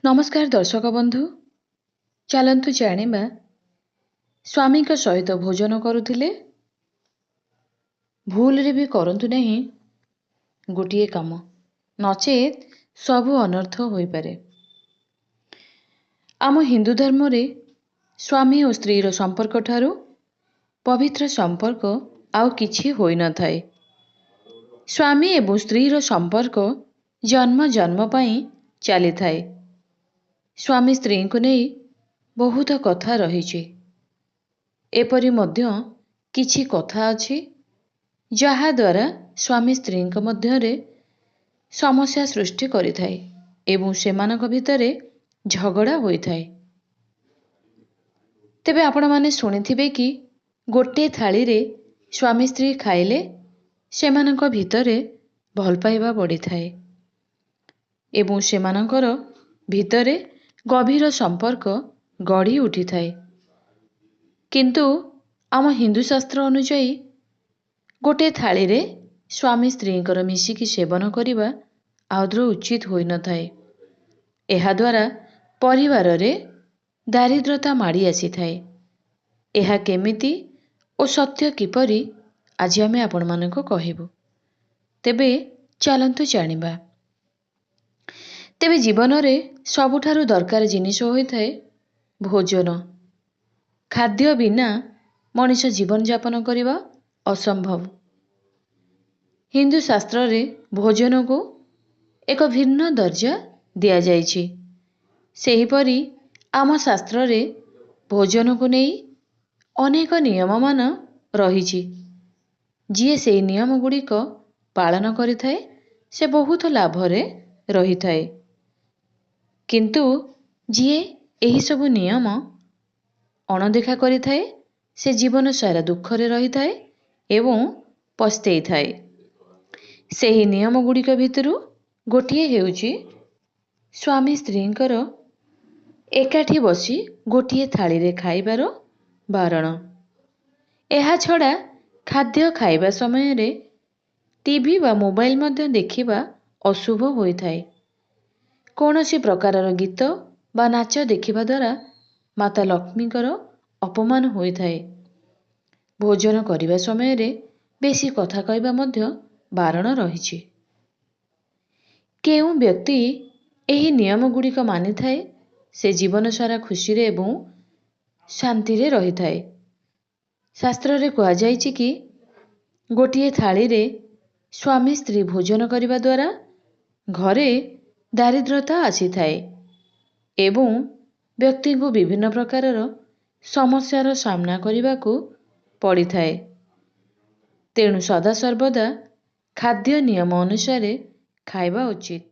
नमस्कार दर्शक बंधु, चलतु जानिबा स्वामी सहित भोजन करुथिले भूल रे भी करंतु नहीं गोटिए काम, नचेत सबु अनर्थ होई पारे। आम हिंदू धर्म रे स्वामी और स्त्री रो संपर्क ठारू पवित्र संपर्क आउ किछि होई न थाए। स्वामी एवं स्त्री रो संपर्क जन्म जन्म पई चली थाए। स्वामी स्त्री को नहीं बहुत कथा रही। एपरी मध्य किछि कथा अछि जहा द्वारा स्वामी स्त्री मध्य रे समस्या सृष्टि करिथाए एवं सेमानक भितरे झगड़ा होइथाए। तेबे आपण माने सुनिथिबे कि गोटे थाली रे स्वामी स्त्री खाइले सेमानक भितरे भल पाइबा बढ़ी थाए एवं सेमानकर भितरे गभीर संपर्क गढ़ी उठी थाए। किंतु आम हिंदू शास्त्र अनुଯାयी गोटे थाली रे स्वामी स्त्री मिशिकी सेवन करने आदर उचित होई न थाए। एहा द्वारा परिवार रे दारिद्रता माड़ी आसी थाए। एहा केमिति ओ सत्य किपरि आज आमे आपण मानको कहिबु। तेबे चलंतु जानिबा। तेबे जीवन रे सबुठारु दरकार जिनिस होइथाए भोजन। खाद्य बिना मनुष्य जीवन यापन करिबा असंभव। हिंदू शास्त्र रे भोजन को एक भिन्न दर्जा दिया जाइछि। सेहिपरि आम शास्त्र रे भोजन को नहीं अनेक नियम मान रहिछि। जिए से नियम गुड़िक पालन करिथाए से बहुत लाभ रे रहिथाए। किंतु जिए एही सबु नियम अणदेखा करिथाए से जीवन सारा दुख रे रहिथाए एवं पछतेई थाए। सेही नियम गुड़िक भितरु गोटिए हेउची स्वामी स्त्रींकर एकाठी बसी गोटिए थाली रे खाइबार बारण। एहा छड़ा खाद्य खाइबा समय रे टीवी बा मोबाइल मध्य देखिबा अशुभ होइथाए। कौनसी प्रकारर गीत बा नाच देखिबा द्वारा माता लक्ष्मीकर अपमान होइथाए। भोजन करिबा समय रे बेसी कथा कहबा मध्य बारण रहिछि। केउ व्यक्ति एही नियम गुड़िक मानि थाए से जीवन सारा खुशी रे एवं शांति रे रहिथाए। शास्त्र रे कहा जाइछि कि गोटिए थाली रे स्वामी स्त्री भोजन करिबा द्वारा घरे दारिद्रता आसी थाए एवं व्यक्ति को विभिन्न प्रकारर समस्यार सामना करने को पड़ी थाए। तेणु सदा सर्वदा खाद्य नियम अनुसार खाइबा उचित।